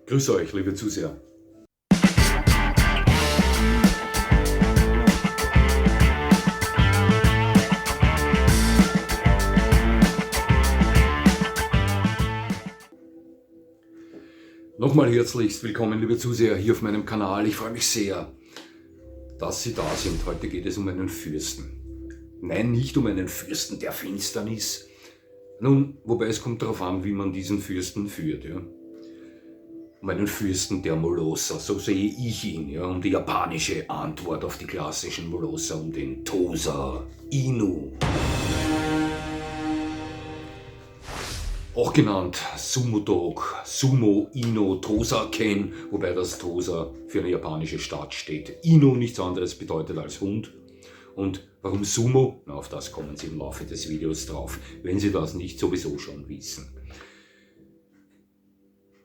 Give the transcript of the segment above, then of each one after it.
Grüß euch, liebe Zuseher. Nochmal herzlichst willkommen, liebe Zuseher, hier auf meinem Kanal. Ich freue mich sehr, dass Sie da sind. Heute geht es um einen Fürsten. Nein, nicht um einen Fürsten der Finsternis. Nun, wobei es kommt darauf an, wie man diesen Fürsten führt. Ja? Um einen Fürsten der Molosser, so sehe ich ihn. Ja? Um die japanische Antwort auf die klassischen Molosser, um den Tosa Inu. Auch genannt Sumo-Dog, Sumo, Ino, Tosa-Ken, wobei das Tosa für eine japanische Stadt steht. Ino nichts anderes bedeutet als Hund. Und warum Sumo? Na, auf das kommen Sie im Laufe des Videos drauf, wenn Sie das nicht sowieso schon wissen.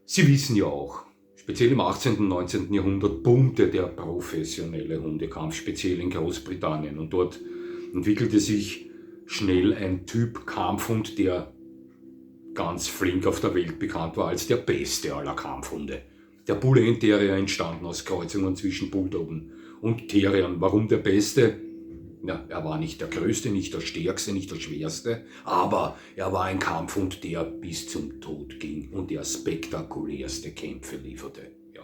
Sie wissen ja auch, speziell im 18. und 19. Jahrhundert boomte der professionelle Hundekampf, speziell in Großbritannien. Und dort entwickelte sich schnell ein Typ Kampfhund, der ganz flink auf der Welt bekannt war als der beste aller Kampfhunde. Der Bullen Terrier, entstanden aus Kreuzungen zwischen Bulldoggen und Terriern. Warum der beste? Ja, er war nicht der größte, nicht der stärkste, nicht der schwerste, aber er war ein Kampfhund, der bis zum Tod ging und der spektakulärste Kämpfe lieferte. Ja.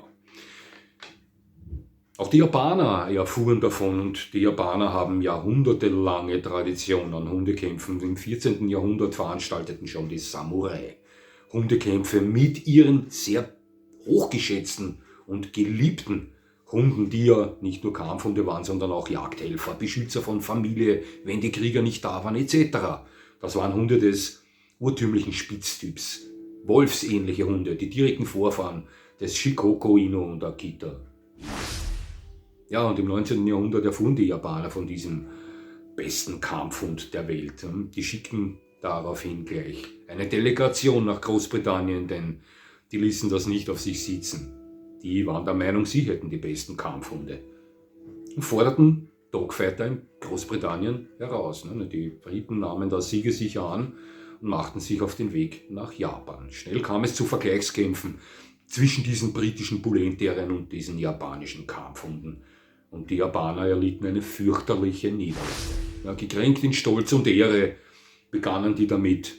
Auch die Japaner erfuhren davon und die Japaner haben jahrhundertelange Tradition an Hundekämpfen. Im 14. Jahrhundert veranstalteten schon die Samurai Hundekämpfe mit ihren sehr hochgeschätzten und geliebten Hunden, die ja nicht nur Kampfhunde waren, sondern auch Jagdhelfer, Beschützer von Familie, wenn die Krieger nicht da waren, etc. Das waren Hunde des urtümlichen Spitztyps, wolfsähnliche Hunde, die direkten Vorfahren des Shikoku Inu und Akita. Ja, und im 19. Jahrhundert erfuhren die Japaner von diesem besten Kampfhund der Welt. Die schickten daraufhin gleich eine Delegation nach Großbritannien, denn die ließen das nicht auf sich sitzen. Die waren der Meinung, sie hätten die besten Kampfhunde und forderten Dogfighter in Großbritannien heraus. Die Briten nahmen das siegesicher an und machten sich auf den Weg nach Japan. Schnell kam es zu Vergleichskämpfen zwischen diesen britischen Bullen Terriern und diesen japanischen Kampfhunden. Und die Japaner erlitten eine fürchterliche Niederlage. Ja, gekränkt in Stolz und Ehre begannen die damit,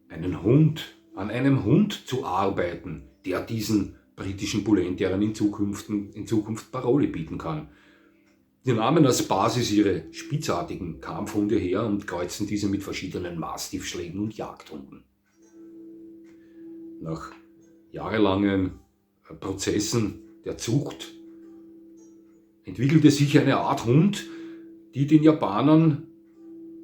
an einem Hund zu arbeiten, der diesen britischen Bullen Terriern in Zukunft Parole bieten kann. Die nahmen als Basis ihre spitzartigen Kampfhunde her und kreuzten diese mit verschiedenen Mastiffschlägen und Jagdhunden. Nach jahrelangen Prozessen der Zucht entwickelte sich eine Art Hund, die den Japanern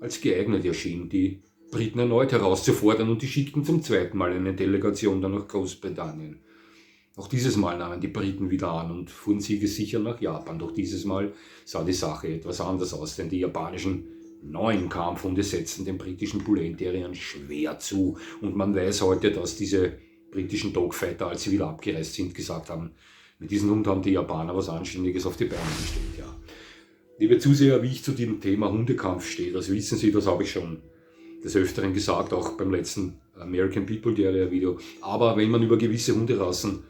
als geeignet erschien, die Briten erneut herauszufordern, und die schickten zum zweiten Mal eine Delegation dann nach Großbritannien. Auch dieses Mal nahmen die Briten wieder an und fuhren siegessicher nach Japan. Doch dieses Mal sah die Sache etwas anders aus, denn die japanischen neuen Kampfhunde setzten den britischen Bullen Terriern schwer zu. Und man weiß heute, dass diese britischen Dogfighter, als sie wieder abgereist sind, gesagt haben, mit diesem Hund haben die Japaner was Anständiges auf die Beine gestellt. Ja. Liebe Zuseher, wie ich zu dem Thema Hundekampf stehe, das wissen Sie, das habe ich schon des Öfteren gesagt, auch beim letzten American People Terrier Video. Aber wenn man über gewisse Hunderassen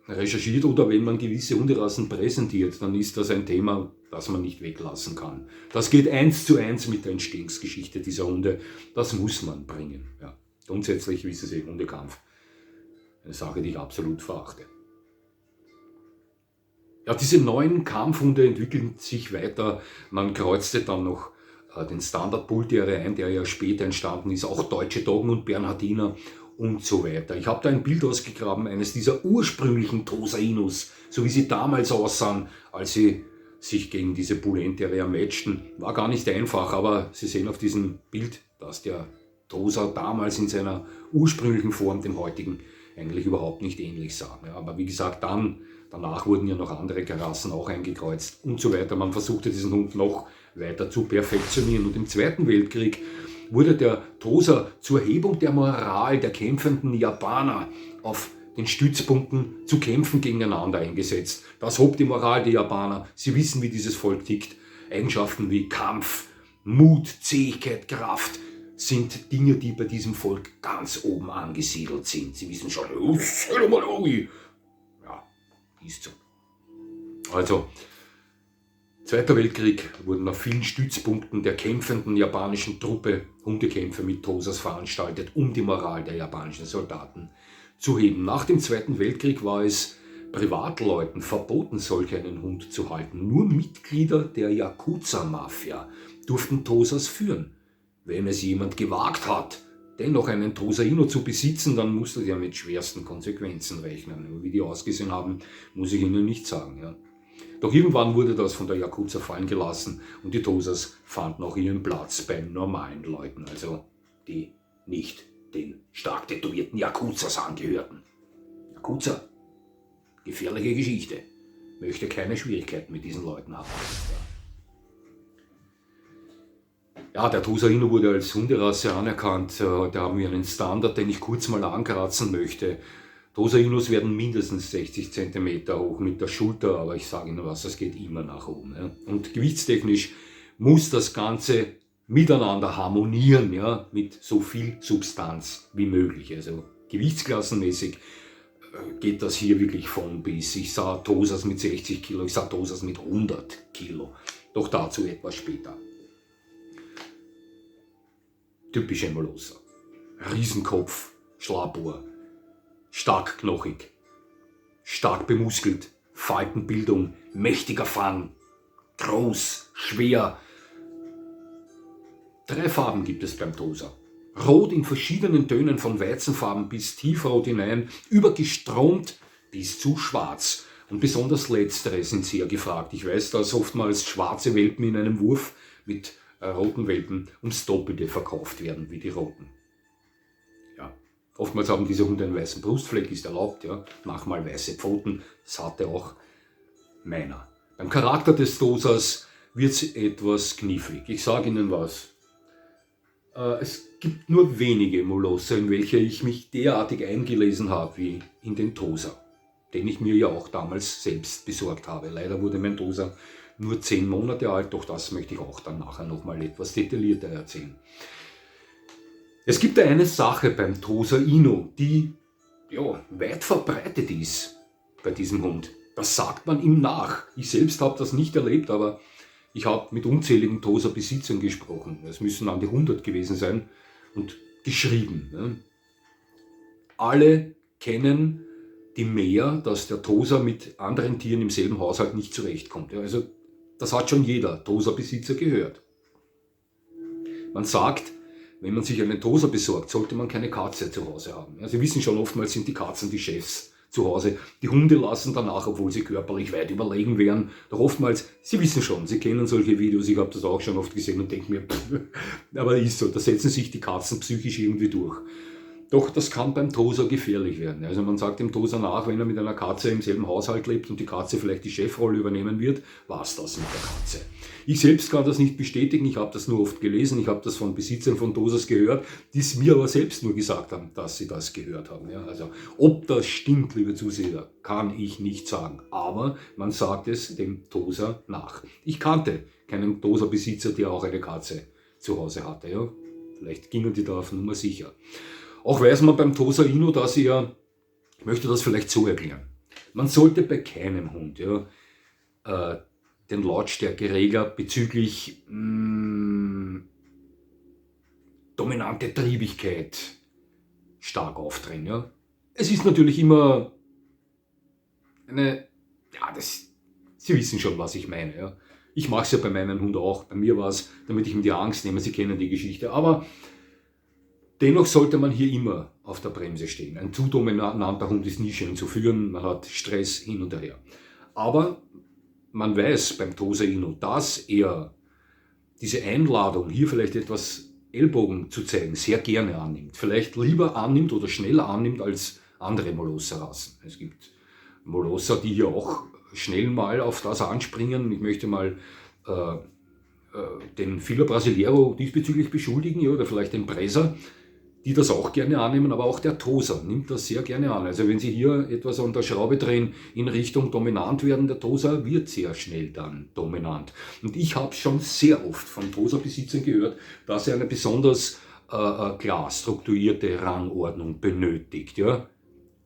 recherchiert oder wenn man gewisse Hunderassen präsentiert, dann ist das ein Thema, das man nicht weglassen kann. Das geht 1:1 mit der Entstehungsgeschichte dieser Hunde. Das muss man bringen. Ja. Grundsätzlich wissen Sie, Hundekampf, eine Sache, die ich absolut verachte. Ja, diese neuen Kampfhunde entwickeln sich weiter. Man kreuzte dann noch den Standard Bull Terrier ein, der ja später entstanden ist, auch Deutsche Doggen und Bernhardiner und so weiter. Ich habe da ein Bild ausgegraben, eines dieser ursprünglichen Tosa Inus, so wie sie damals aussahen, als sie sich gegen diese Bullen Terrier matchten. War gar nicht einfach, aber Sie sehen auf diesem Bild, dass der Tosa damals in seiner ursprünglichen Form dem heutigen eigentlich überhaupt nicht ähnlich sah. Ja, aber wie gesagt, danach wurden ja noch andere Rassen auch eingekreuzt und so weiter. Man versuchte diesen Hund noch weiter zu perfektionieren. Und im Zweiten Weltkrieg wurde der Tosa zur Hebung der Moral der kämpfenden Japaner auf den Stützpunkten zu kämpfen gegeneinander eingesetzt. Das hob die Moral der Japaner. Sie wissen, wie dieses Volk tickt. Eigenschaften wie Kampf, Mut, Zähigkeit, Kraft sind Dinge, die bei diesem Volk ganz oben angesiedelt sind. Sie wissen schon, ja, ist so. Also, Zweiter Weltkrieg wurden auf vielen Stützpunkten der kämpfenden japanischen Truppe Hundekämpfe mit Tosas veranstaltet, um die Moral der japanischen Soldaten zu heben. Nach dem Zweiten Weltkrieg war es Privatleuten verboten, solch einen Hund zu halten. Nur Mitglieder der Yakuza-Mafia durften Tosas führen. Wenn es jemand gewagt hat, dennoch einen Tosa Inu zu besitzen, dann musste er mit schwersten Konsequenzen rechnen. Wie die ausgesehen haben, muss ich Ihnen nicht sagen. Ja. Doch irgendwann wurde das von der Yakuza fallen gelassen und die Tosas fanden auch ihren Platz bei normalen Leuten, also die nicht den stark tätowierten Yakuzas angehörten. Yakuza, gefährliche Geschichte, möchte keine Schwierigkeiten mit diesen Leuten haben. Ja, der Tosa Inu wurde als Hunderasse anerkannt. Da haben wir einen Standard, den ich kurz mal ankratzen möchte. Tosa Inus werden mindestens 60 cm hoch mit der Schulter, aber ich sage Ihnen was, das geht immer nach oben. Ja. Und gewichtstechnisch muss das Ganze miteinander harmonieren, ja, mit so viel Substanz wie möglich. Also gewichtsklassenmäßig geht das hier wirklich von bis. Ich sah Tosas mit 60 Kilo, ich sah Tosas mit 100 Kilo. Doch dazu etwas später. Typische Molosser. Riesenkopf, Schlappohr, stark knochig, stark bemuskelt, Faltenbildung, mächtiger Fang, groß, schwer. 3 Farben gibt es beim Tosa. Rot in verschiedenen Tönen von Weizenfarben bis tiefrot hinein, übergestromt bis zu schwarz. Und besonders letztere sind sehr gefragt. Ich weiß, dass oftmals schwarze Welpen in einem Wurf mit roten Welpen ums Doppelte verkauft werden wie die roten. Ja. Oftmals haben diese Hunde einen weißen Brustfleck, ist erlaubt, ja. Manchmal weiße Pfoten, das hatte auch meiner. Beim Charakter des Tosas wird es etwas knifflig. Ich sage Ihnen was. Es gibt nur wenige Molosser, in welche ich mich derartig eingelesen habe wie in den Tosa, den ich mir ja auch damals selbst besorgt habe. Leider wurde mein Tosa nur 10 Monate alt, doch das möchte ich auch dann nachher nochmal etwas detaillierter erzählen. Es gibt eine Sache beim Tosa Inu, die ja, weit verbreitet ist bei diesem Hund. Das sagt man ihm nach. Ich selbst habe das nicht erlebt, aber ich habe mit unzähligen Tosa-Besitzern gesprochen. Es müssen an die 100 gewesen sein und geschrieben. Ne? Alle kennen die Mehr, dass der Tosa mit anderen Tieren im selben Haushalt nicht zurechtkommt. Ja, also das hat schon jeder Tosa-Besitzer gehört. Man sagt, wenn man sich einen Tosa besorgt, sollte man keine Katze zu Hause haben. Ja, Sie wissen schon, oftmals sind die Katzen die Chefs zu Hause. Die Hunde lassen danach, obwohl sie körperlich weit überlegen wären. Doch oftmals, Sie wissen schon, Sie kennen solche Videos, ich habe das auch schon oft gesehen und denke mir, aber ist so, da setzen sich die Katzen psychisch irgendwie durch. Doch das kann beim Tosa gefährlich werden. Also man sagt dem Tosa nach, wenn er mit einer Katze im selben Haushalt lebt und die Katze vielleicht die Chefrolle übernehmen wird, war's das mit der Katze. Ich selbst kann das nicht bestätigen, ich habe das nur oft gelesen, ich habe das von Besitzern von Tosas gehört, die es mir aber selbst nur gesagt haben, dass sie das gehört haben. Ja, also ob das stimmt, liebe Zuseher, kann ich nicht sagen. Aber man sagt es dem Tosa nach. Ich kannte keinen Tosa-Besitzer, der auch eine Katze zu Hause hatte. Ja. Vielleicht gingen die da auf Nummer sicher. Auch weiß man beim Tosa Inu, dass ich möchte das vielleicht so erklären. Man sollte bei keinem Hund den Lautstärkeregler bezüglich dominante Triebigkeit stark aufdrehen. Ja. Es ist natürlich immer Sie wissen schon, was ich meine. Ja. Ich mache es ja bei meinen Hunden auch. Bei mir war es, damit ich ihm die Angst nehme, Sie kennen die Geschichte. Aber dennoch sollte man hier immer auf der Bremse stehen. Ein zu dominanter Hund ist nie schön zu führen, man hat Stress hin und her. Aber man weiß beim Tosa Inu, dass er diese Einladung, hier vielleicht etwas Ellbogen zu zeigen, sehr gerne annimmt. Vielleicht lieber annimmt oder schneller annimmt als andere Molosser-Rassen. Es gibt Molosser, die hier auch schnell mal auf das anspringen. Ich möchte mal den Fila Brasileiro diesbezüglich beschuldigen, ja, oder vielleicht den Bresa, die das auch gerne annehmen, aber auch der Tosa nimmt das sehr gerne an. Also wenn Sie hier etwas an der Schraube drehen in Richtung dominant werden, der Tosa wird sehr schnell dann dominant. Und ich habe schon sehr oft von Tosa-Besitzern gehört, dass er eine besonders klar strukturierte Rangordnung benötigt, ja,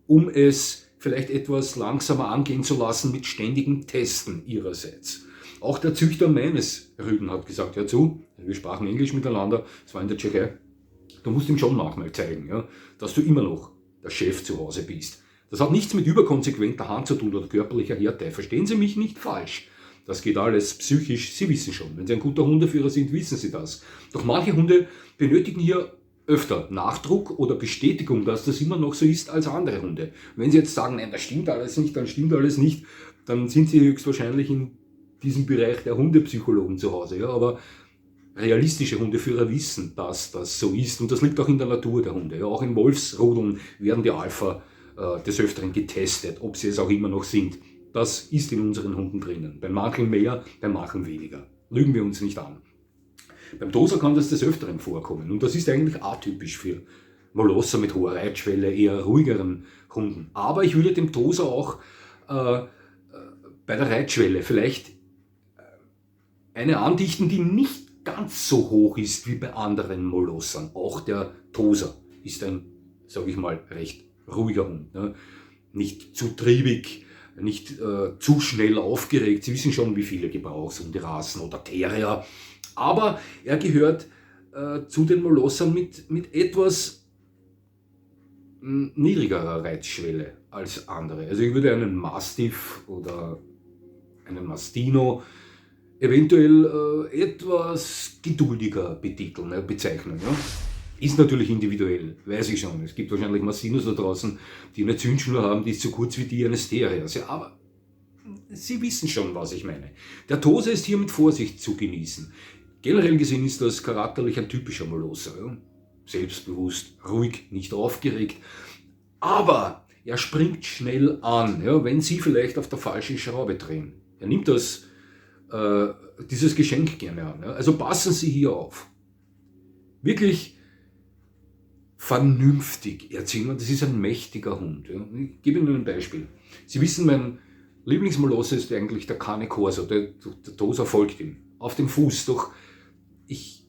um es vielleicht etwas langsamer angehen zu lassen mit ständigem Testen ihrerseits. Auch der Züchter meines Rüden hat gesagt, hör zu, wir sprachen Englisch miteinander, es war in der Tschechei, du musst ihm schon manchmal zeigen, ja, dass du immer noch der Chef zu Hause bist. Das hat nichts mit überkonsequenter Hand zu tun oder körperlicher Härte. Verstehen Sie mich nicht falsch. Das geht alles psychisch, Sie wissen schon. Wenn Sie ein guter Hundeführer sind, wissen Sie das. Doch manche Hunde benötigen hier öfter Nachdruck oder Bestätigung, dass das immer noch so ist als andere Hunde. Wenn Sie jetzt sagen, nein, das stimmt alles nicht, dann stimmt alles nicht, dann sind Sie höchstwahrscheinlich in diesem Bereich der Hundepsychologen zu Hause. Ja, aber realistische Hundeführer wissen, dass das so ist und das liegt auch in der Natur der Hunde. Ja, auch in Wolfsrudeln werden die Alpha des Öfteren getestet, ob sie es auch immer noch sind. Das ist in unseren Hunden drinnen. Bei manchen mehr, bei manchen weniger. Lügen wir uns nicht an. Beim Tosa kann das des Öfteren vorkommen und das ist eigentlich atypisch für Molosser mit hoher Reitschwelle, eher ruhigeren Hunden. Aber ich würde dem Tosa auch bei der Reitschwelle vielleicht eine andichten, die nicht ganz so hoch ist wie bei anderen Molossern. Auch der Tosa ist ein, sage ich mal, recht ruhiger Hund. Ne? Nicht zu triebig, nicht zu schnell aufgeregt. Sie wissen schon, wie viele Gebrauchshunderassen oder Terrier. Aber er gehört zu den Molossern mit etwas niedrigerer Reizschwelle als andere. Also ich würde einen Mastiff oder einen Mastino eventuell etwas geduldiger betiteln, bezeichnen. Ja? Ist natürlich individuell, weiß ich schon. Es gibt wahrscheinlich Mastinos da draußen, die eine Zündschnur haben, die ist so kurz wie die eines Terriers. Ja, aber Sie wissen schon, was ich meine. Der Tosa ist hier mit Vorsicht zu genießen. Generell gesehen ist das charakterlich ein typischer Molosser. Ja? Selbstbewusst, ruhig, nicht aufgeregt. Aber er springt schnell an, ja, wenn Sie vielleicht auf der falschen Schraube drehen. Er nimmt dieses Geschenk gerne an. Ja? Also passen Sie hier auf. Wirklich vernünftig erziehen. Das ist ein mächtiger Hund. Ja? Ich gebe Ihnen ein Beispiel. Sie wissen, mein Lieblingsmolosser ist eigentlich der Cane Corso. Der Tosa folgt ihm. Auf dem Fuß. Doch ich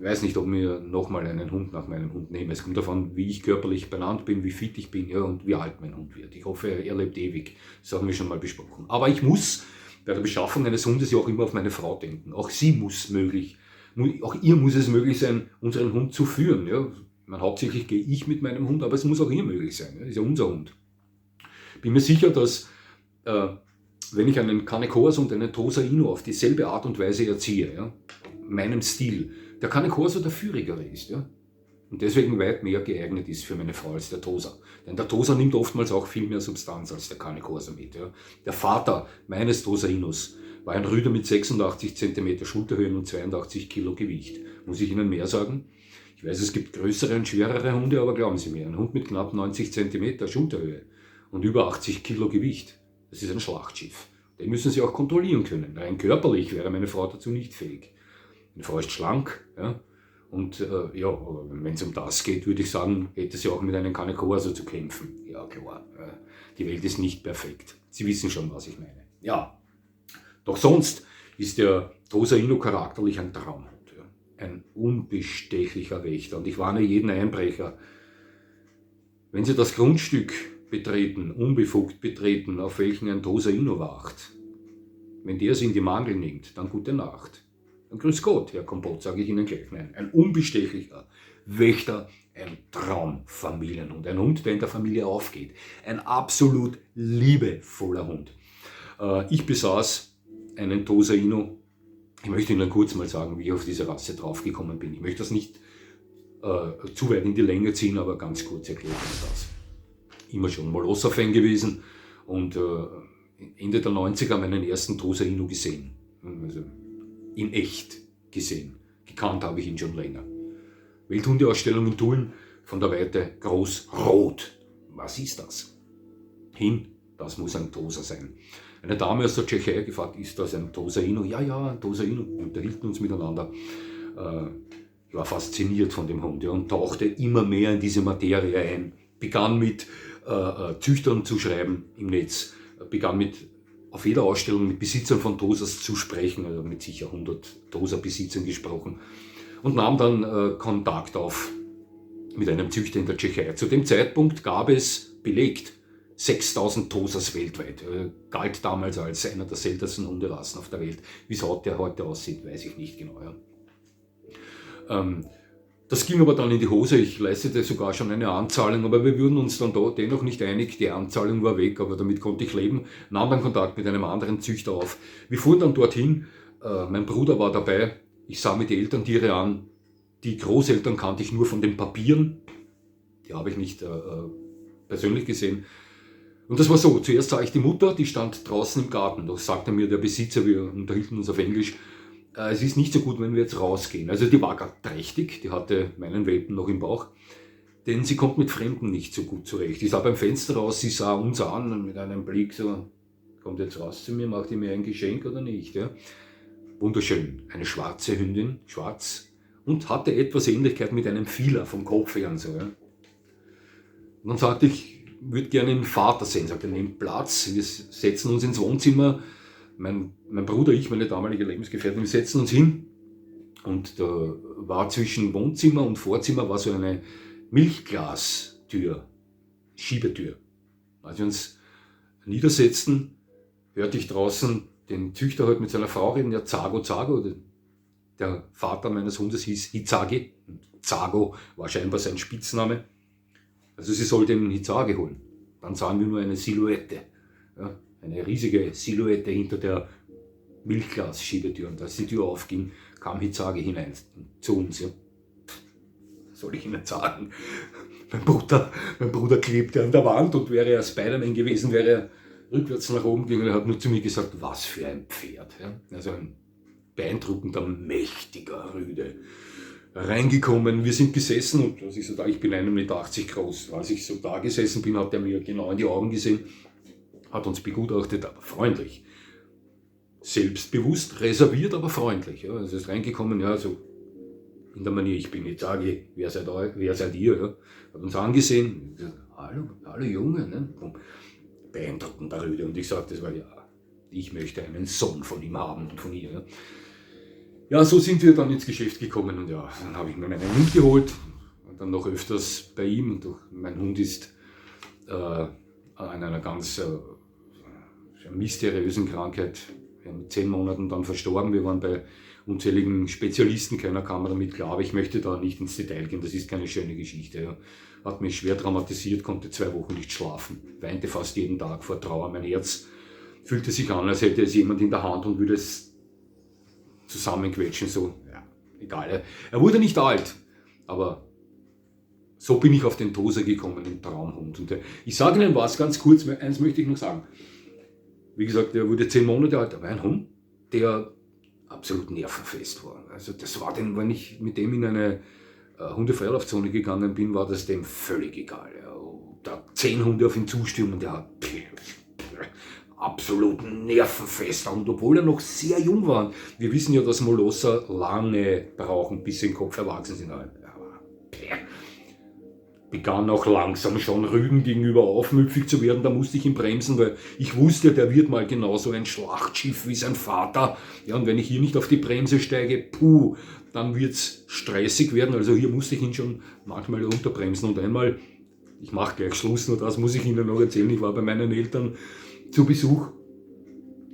weiß nicht, ob mir nochmal einen Hund nach meinem Hund nehme. Es kommt davon, wie ich körperlich benannt bin, wie fit ich bin, ja, und wie alt mein Hund wird. Ich hoffe, er lebt ewig. Das haben wir schon mal besprochen. Aber ich muss bei der Beschaffung eines Hundes ja auch immer auf meine Frau denken. Auch ihr muss es möglich sein, unseren Hund zu führen. Ja. Hauptsächlich gehe ich mit meinem Hund, aber es muss auch ihr möglich sein. Ja. Das ist ja unser Hund. Bin mir sicher, dass wenn ich einen Cane Corso und einen Tosa Ino auf dieselbe Art und Weise erziehe, ja, meinem Stil, der Cane Corso der Führigere ist. Ja, und deswegen weit mehr geeignet ist für meine Frau als der Tosa. Denn der Tosa nimmt oftmals auch viel mehr Substanz als der Cane Corso mit. Ja. Der Vater meines Tosa Inos war ein Rüder mit 86 cm Schulterhöhe und 82 Kilo Gewicht. Muss ich Ihnen mehr sagen? Ich weiß, es gibt größere und schwerere Hunde, aber glauben Sie mir, ein Hund mit knapp 90 cm Schulterhöhe und über 80 Kilo Gewicht, das ist ein Schlachtschiff. Den müssen Sie auch kontrollieren können. Rein körperlich wäre meine Frau dazu nicht fähig. Meine Frau ist schlank, ja, und wenn es um das geht, würde ich sagen, hätte sie auch mit einem Cane Corso zu kämpfen. Ja, klar, die Welt ist nicht perfekt. Sie wissen schon, was ich meine. Ja, doch sonst ist der Tosa Ino charakterlich ein Traumhund. Ja. Ein unbestechlicher Wächter. Und ich warne jeden Einbrecher, wenn Sie das Grundstück betreten, unbefugt betreten, auf welchen ein Tosa Ino wacht, wenn der Sie in die Mangel nimmt, dann gute Nacht. Dann grüß Gott, Herr Kompott, sage ich Ihnen gleich. Nein, ein unbestechlicher Wächter, ein Traumfamilienhund. Ein Hund, der in der Familie aufgeht. Ein absolut liebevoller Hund. Ich besaß einen Tosa Ino. Ich möchte Ihnen kurz mal sagen, wie ich auf diese Rasse draufgekommen bin. Ich möchte das nicht zu weit in die Länge ziehen, aber ganz kurz erkläre ich das. Immer schon Molosser-Fan gewesen und Ende der 90er meinen ersten Tosa Ino gesehen. Also in echt gesehen. Gekannt habe ich ihn schon länger. Welthundeausstellung in Tulln, von der Weite groß rot. Was ist das? Das muss ein Tosa sein. Eine Dame aus der Tschechei gefragt, ist das ein Tosa Ino? Ja, ein Tosa Ino. Wir unterhielten uns miteinander. Ich war fasziniert von dem Hund, ja, und tauchte immer mehr in diese Materie ein. Begann mit Züchtern zu schreiben im Netz. Begann auf jeder Ausstellung mit Besitzern von Tosas zu sprechen, also mit sicher 100 Tosa-Besitzern gesprochen. und nahm dann Kontakt auf mit einem Züchter in der Tschechei. Zu dem Zeitpunkt gab es belegt 6000 Tosas weltweit. Galt damals als einer der seltensten Hunderassen auf der Welt. Wie es heute aussieht, weiß ich nicht genau. Ja. Das ging aber dann in die Hose. Ich leistete sogar schon eine Anzahlung, aber wir wurden uns dann da dennoch nicht einig. Die Anzahlung war weg, aber damit konnte ich leben. Nahm dann Kontakt mit einem anderen Züchter auf. Wir fuhren dann dorthin. Mein Bruder war dabei. Ich sah mir die Elterntiere an. Die Großeltern kannte ich nur von den Papieren. Die habe ich nicht persönlich gesehen. Und das war so, zuerst sah ich die Mutter, die stand draußen im Garten. Da sagte mir der Besitzer, wir unterhielten uns auf Englisch, es ist nicht so gut, wenn wir jetzt rausgehen. Also die war gerade trächtig, die hatte meinen Welpen noch im Bauch, denn sie kommt mit Fremden nicht so gut zurecht. Ich sah beim Fenster raus, sie sah uns an mit einem Blick so, kommt jetzt raus zu mir, macht ihr mir ein Geschenk oder nicht? Ja? Wunderschön, eine schwarze Hündin, schwarz, und hatte etwas Ähnlichkeit mit einem Fieler vom Kopf her und so. Ja? Und dann sagte ich würde gerne den Vater sehen, sagte, nehmt Platz, wir setzen uns ins Wohnzimmer, mein Bruder, ich, meine damalige Lebensgefährtin, wir setzen uns hin und da war zwischen Wohnzimmer und Vorzimmer war so eine Milchglastür, Schiebetür. Als wir uns niedersetzten, hörte ich draußen den Züchter halt mit seiner Frau reden, ja Zago, der Vater meines Hundes hieß Hizagi, Zago war scheinbar sein Spitzname. Also sie sollte einen Hizagi holen. Dann sahen wir nur eine Silhouette. Ja, eine riesige Silhouette hinter der Milchglas-Schiebetür. Und als die Tür aufging, kam Hizagi hinein zu uns. Ja. Was soll ich Ihnen sagen? Mein Bruder klebte an der Wand und wäre er Spider-Man gewesen, wäre er rückwärts nach oben gegangen und hat nur zu mir gesagt, was für ein Pferd. Ja. Also ein beeindruckender, mächtiger Rüde. Reingekommen, wir sind gesessen und als ich so da, ich bin 1,80 Meter groß. Als ich so da gesessen bin, hat er mir genau in die Augen gesehen, hat uns begutachtet, aber freundlich. Selbstbewusst, reserviert, aber freundlich. Ja. Es ist reingekommen, ja, so in der Manier, ich bin jetzt sage, wer seid ihr? Ja. Hat uns angesehen, hallo Junge, ne? Beeindruckender Rüde. Und ich sagte, das war ja, ich möchte einen Sohn von ihm haben und von ihr. Ja. Ja, so sind wir dann ins Geschäft gekommen und ja, dann habe ich mir meinen Hund geholt und dann noch öfters bei ihm. Mein Hund ist an einer ganz mysteriösen Krankheit mit 10 Monaten dann verstorben. Wir waren bei unzähligen Spezialisten, keiner kam damit klar, aber ich möchte da nicht ins Detail gehen, das ist keine schöne Geschichte. Ja. Hat mich schwer traumatisiert, konnte 2 Wochen nicht schlafen, weinte fast jeden Tag vor Trauer. Mein Herz fühlte sich an, als hätte es jemand in der Hand und würde es zusammenquetschen, so, ja, egal. Er wurde nicht alt, aber so bin ich auf den Tosa gekommen, den Traumhund. Und ich sage Ihnen was, ganz kurz, eins möchte ich noch sagen. Wie gesagt, er wurde 10 Monate alt, aber ein Hund, der absolut nervenfest war. Also das war dem, wenn ich mit dem in eine Hundefreilaufzone gegangen bin, war das dem völlig egal. Ja. Da 10 Hunde auf ihn zustürmen und der hat absolut nervenfester. Und obwohl er noch sehr jung war, wir wissen ja, dass Molosser lange brauchen, bis sie im Kopf erwachsen sind. Aber begann auch langsam schon Rüden gegenüber aufmüpfig zu werden. Da musste ich ihn bremsen, weil ich wusste, der wird mal genauso ein Schlachtschiff wie sein Vater. Ja, und wenn ich hier nicht auf die Bremse steige, dann wird es stressig werden. Also hier musste ich ihn schon manchmal runterbremsen. Und einmal, ich mache gleich Schluss, nur das muss ich Ihnen noch erzählen, ich war bei meinen Eltern zu Besuch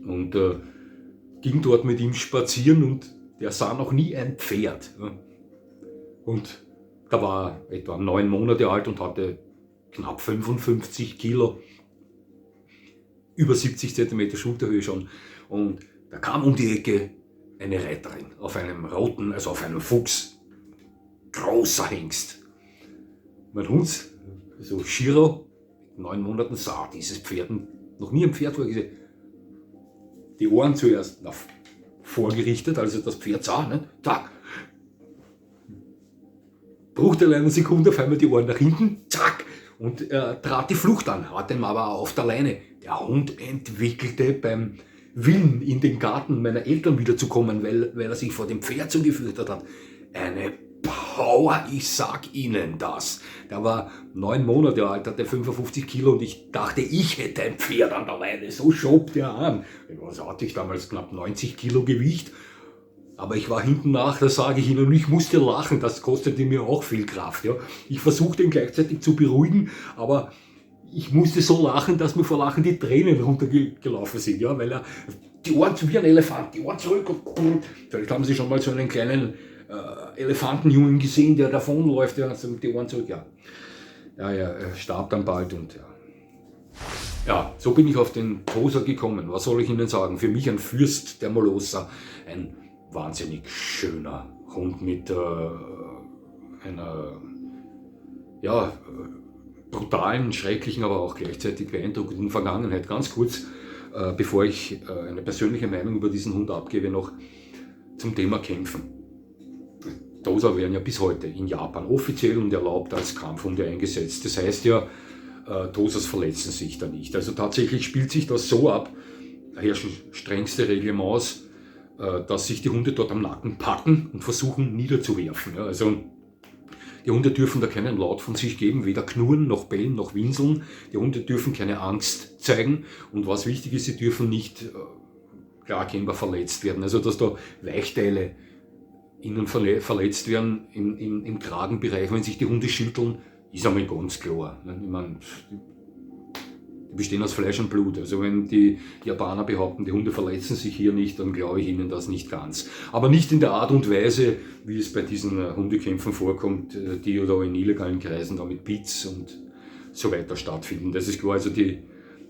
und ging dort mit ihm spazieren und der sah noch nie ein Pferd. Ja. Und da war er etwa 9 Monate alt und hatte knapp 55 Kilo, über 70 Zentimeter Schulterhöhe schon. Und da kam um die Ecke eine Reiterin auf einem roten, also auf einem Fuchs, großer Hengst. Mein Hund, so Shiro, mit 9 Monaten, sah dieses Pferd noch nie ein Pferd vorgesehen. Die Ohren zuerst vorgerichtet, als er das Pferd sah, ne? Zack. Bruchteil einer Sekunde auf einmal die Ohren nach hinten, zack. Und er trat die Flucht an, hatte ihn aber auf der Leine. Der Hund entwickelte beim Willen, in den Garten meiner Eltern wiederzukommen, weil er sich vor dem Pferd so gefürchtet hat, eine Power, ich sag Ihnen das. Der war 9 Monate alt, hatte 55 Kilo und ich dachte, ich hätte ein Pferd an der Leine. So schob der an. Was hatte ich damals? Knapp 90 Kilo Gewicht. Aber ich war hinten nach, das sage ich Ihnen, und ich musste lachen, das kostete mir auch viel Kraft. Ja. Ich versuchte ihn gleichzeitig zu beruhigen, aber ich musste so lachen, dass mir vor Lachen die Tränen runtergelaufen sind, ja, weil er die Ohren wie ein Elefant, die Ohren zurück und vielleicht haben Sie schon mal so einen kleinen Elefantenjungen gesehen, der davonläuft, der hat die Ohren zurück, ja. Ja, er starb dann bald und ja. Ja, so bin ich auf den Tosa gekommen. Was soll ich Ihnen sagen? Für mich ein Fürst der Molosser, ein wahnsinnig schöner Hund mit einer ja, brutalen, schrecklichen, aber auch gleichzeitig beeindruckenden Vergangenheit. Ganz kurz, bevor ich eine persönliche Meinung über diesen Hund abgebe, noch zum Thema Kämpfen. Tosa werden ja bis heute in Japan offiziell und erlaubt als Kampfhunde eingesetzt. Das heißt ja, Tosas verletzen sich da nicht. Also tatsächlich spielt sich das so ab, da herrschen strengste Reglements, dass sich die Hunde dort am Nacken packen und versuchen niederzuwerfen. Ja, also die Hunde dürfen da keinen Laut von sich geben, weder knurren, noch bellen, noch winseln. Die Hunde dürfen keine Angst zeigen und was wichtig ist, sie dürfen nicht klar erkennbar verletzt werden. Also dass da Weichteile ihnen verletzt werden im Kragenbereich, wenn sich die Hunde schütteln, ist einmal ganz klar. Ich meine, die bestehen aus Fleisch und Blut. Also wenn die Japaner behaupten, die Hunde verletzen sich hier nicht, dann glaube ich ihnen das nicht ganz. Aber nicht in der Art und Weise, wie es bei diesen Hundekämpfen vorkommt, die oder in illegalen Kreisen da mit Beats und so weiter stattfinden. Das ist klar, also die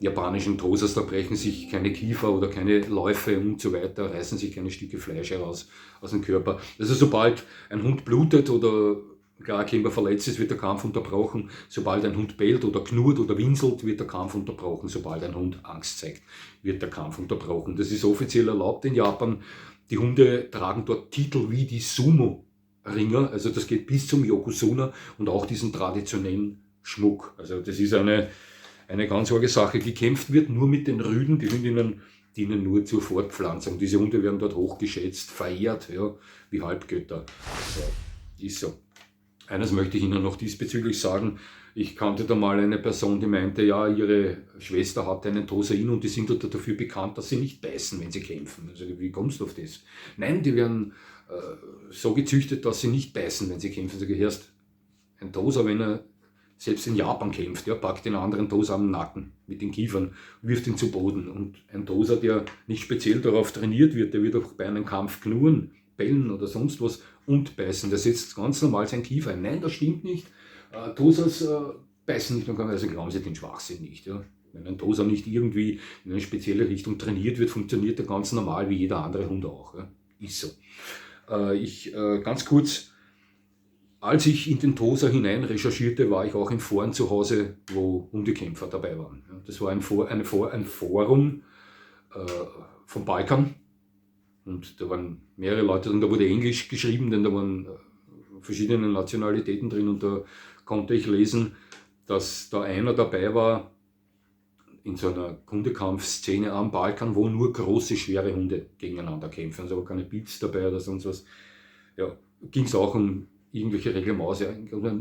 japanischen Tosas, da brechen sich keine Kiefer oder keine Läufe und so weiter, reißen sich keine Stücke Fleisch heraus aus dem Körper. Also sobald ein Hund blutet oder klar erkennbar verletzt ist, wird der Kampf unterbrochen. Sobald ein Hund bellt oder knurrt oder winselt, wird der Kampf unterbrochen. Sobald ein Hund Angst zeigt, wird der Kampf unterbrochen. Das ist offiziell erlaubt in Japan. Die Hunde tragen dort Titel wie die Sumo-Ringer, also das geht bis zum Yokozuna und auch diesen traditionellen Schmuck. Also das ist eine ganz arge Sache. Gekämpft wird nur mit den Rüden, die Hündinnen dienen nur zur Fortpflanzung. Diese Hunde werden dort hochgeschätzt, verehrt, ja, wie Halbgötter. Ja, ist so. Eines möchte ich Ihnen noch diesbezüglich sagen. Ich kannte da mal eine Person, die meinte, ja, ihre Schwester hat einen Tosa Inu und die sind dafür bekannt, dass sie nicht beißen, wenn sie kämpfen. Also wie kommst du auf das? Nein, die werden so gezüchtet, dass sie nicht beißen, wenn sie kämpfen. Also erst ein Tosa, wenn er selbst in Japan kämpft, ja, packt den anderen Tosa am Nacken mit den Kiefern, wirft ihn zu Boden. Und ein Tosa, der nicht speziell darauf trainiert wird, der wird auch bei einem Kampf knurren, bellen oder sonst was und beißen. Der setzt ganz normal sein Kiefer ein. Nein, das stimmt nicht. Tosas beißen nicht, also glauben Sie den Schwachsinn nicht. Ja. Wenn ein Tosa nicht irgendwie in eine spezielle Richtung trainiert wird, funktioniert er ganz normal wie jeder andere Hund auch. Ja. Ist so. Ganz kurz, als ich in den Tosa hinein recherchierte, war ich auch in Foren zu Hause, wo Hundekämpfer dabei waren. Ja. Das war ein Forum vom Balkan. Und da waren mehrere Leute drin, da wurde Englisch geschrieben, denn da waren verschiedene Nationalitäten drin und da konnte ich lesen, dass da einer dabei war in so einer Hundekampfszene am Balkan, wo nur große, schwere Hunde gegeneinander kämpfen, also keine Beats dabei oder sonst was. Ja, ging es auch um irgendwelche Reglements.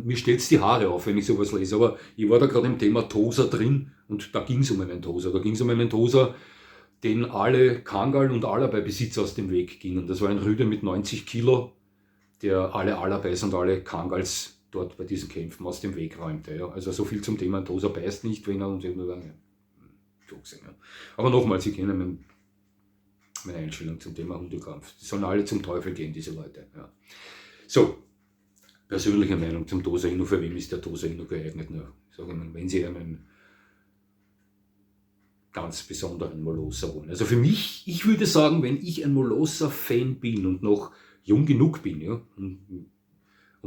Mir stellt es die Haare auf, wenn ich sowas lese, aber ich war da gerade im Thema Tosa drin und da ging es um einen Tosa. Da ging es um einen Tosa, den alle Kangal und Alabei-Besitzer aus dem Weg gingen. Das war ein Rüde mit 90 Kilo, der alle Alabais und alle Kangals dort bei diesen Kämpfen aus dem Weg räumte. Ja. Also so viel zum Thema, ein Tosa beißt nicht, wenn er uns irgendwo sagen, ja. Aber nochmal, Sie kennen meine Einstellung zum Thema Hundekampf. Die sollen alle zum Teufel gehen, diese Leute. Ja. So, persönliche Meinung zum Tosa Inu. Für wen ist der Tosa Inu geeignet? Ja, wenn Sie einen ganz besonderen Molosser wollen. Also für mich, ich würde sagen, wenn ich ein Molosser-Fan bin und noch jung genug bin, ja, um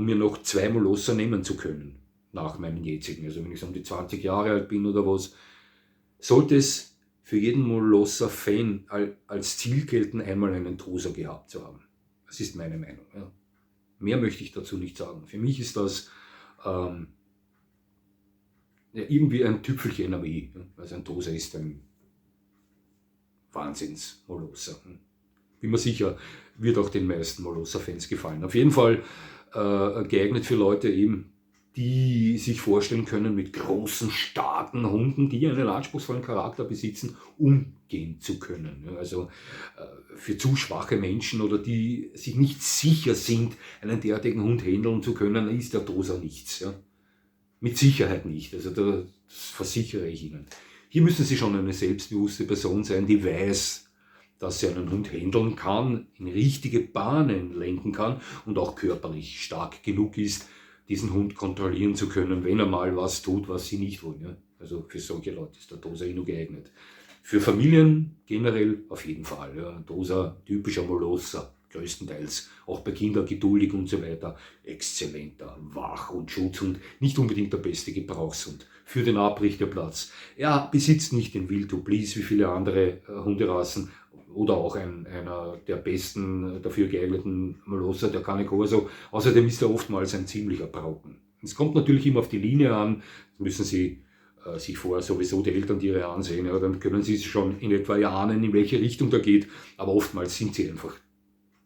mir noch 2 Molosser nehmen zu können, nach meinen jetzigen, also wenn ich so um die 20 Jahre alt bin oder was, sollte es für jeden Molosser-Fan als Ziel gelten, einmal einen Tosa gehabt zu haben. Das ist meine Meinung. Ja. Mehr möchte ich dazu nicht sagen. Für mich ist das irgendwie ein Tüpfelchen am i. Also ein Tosa ist ein Wahnsinns-Molosser. Bin mir sicher, wird auch den meisten Molosser-Fans gefallen. Auf jeden Fall geeignet für Leute eben, die sich vorstellen können, mit großen, starken Hunden, die einen anspruchsvollen Charakter besitzen, umgehen zu können. Ja, also für zu schwache Menschen oder die sich nicht sicher sind, einen derartigen Hund handeln zu können, ist der Tosa nichts. Ja. Mit Sicherheit nicht, also das versichere ich Ihnen. Hier müssen Sie schon eine selbstbewusste Person sein, die weiß, dass sie einen Hund handeln kann, in richtige Bahnen lenken kann und auch körperlich stark genug ist, diesen Hund kontrollieren zu können, wenn er mal was tut, was sie nicht wollen. Ja? Also für solche Leute ist der Tosa Inu geeignet. Für Familien generell auf jeden Fall. Ja? Tosa, typischer Molosser, größtenteils. Auch bei Kindern geduldig und so weiter. Exzellenter Wach- und Schutzhund. Nicht unbedingt der beste Gebrauchshund. Für den Abrichterplatz. Er besitzt nicht den Will to Please wie viele andere Hunderassen. Oder auch einer der besten dafür geeigneten Molosser, der Cane Corso. Außerdem ist er oftmals ein ziemlicher Brocken. Es kommt natürlich immer auf die Linie an, das müssen Sie sich vorher sowieso die Elterntiere ansehen, ja, dann können Sie schon in etwa erahnen, in welche Richtung da geht, aber oftmals sind sie einfach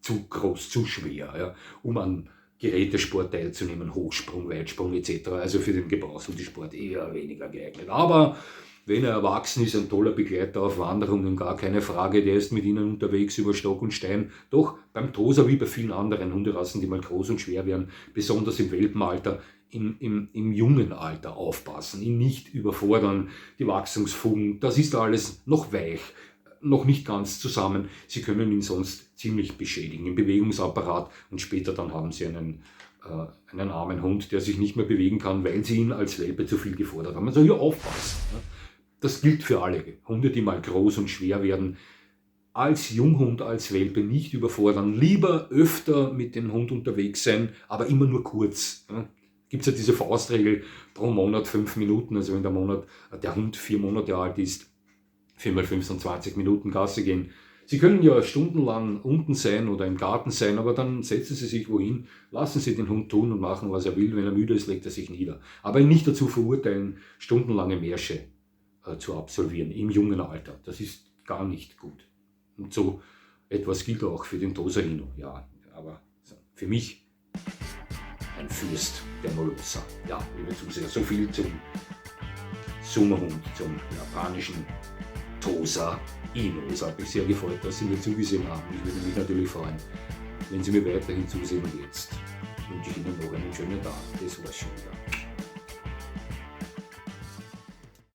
zu groß, zu schwer, ja, um an Gerätesport teilzunehmen, Hochsprung, Weitsprung etc. Also für den Gebrauchshundesport eher weniger geeignet. Aber wenn er erwachsen ist, ein toller Begleiter auf Wanderungen, gar keine Frage, der ist mit Ihnen unterwegs über Stock und Stein. Doch beim Tosa, wie bei vielen anderen Hunderassen, die mal groß und schwer werden, besonders im Welpenalter, im jungen Alter aufpassen, ihn nicht überfordern, die Wachstumsfugen, das ist alles noch weich, noch nicht ganz zusammen. Sie können ihn sonst ziemlich beschädigen im Bewegungsapparat und später dann haben Sie einen armen Hund, der sich nicht mehr bewegen kann, weil Sie ihn als Welpe zu viel gefordert haben. Man soll hier aufpassen. Das gilt für alle Hunde, die mal groß und schwer werden. Als Junghund, als Welpe nicht überfordern. Lieber öfter mit dem Hund unterwegs sein, aber immer nur kurz. Gibt es ja diese Faustregel, pro Monat 5 Minuten. Also wenn der Hund 4 Monate alt ist, 4 mal 25 Minuten Gassi gehen. Sie können ja stundenlang unten sein oder im Garten sein, aber dann setzen Sie sich wohin, lassen Sie den Hund tun und machen, was er will. Wenn er müde ist, legt er sich nieder. Aber ihn nicht dazu verurteilen, stundenlange Märsche zu absolvieren im jungen Alter. Das ist gar nicht gut. Und so etwas gilt auch für den Tosa Inu. Ja, aber für mich ein Fürst der Molosser. Ja, liebe Zuseher, so viel zum Summahund, zum japanischen Tosa Inu. Es hat mich sehr gefreut, dass Sie mir zugesehen haben. Ich würde mich natürlich freuen, wenn Sie mir weiterhin zusehen. Und jetzt wünsche ich Ihnen noch einen schönen Tag. Das war's schon wieder.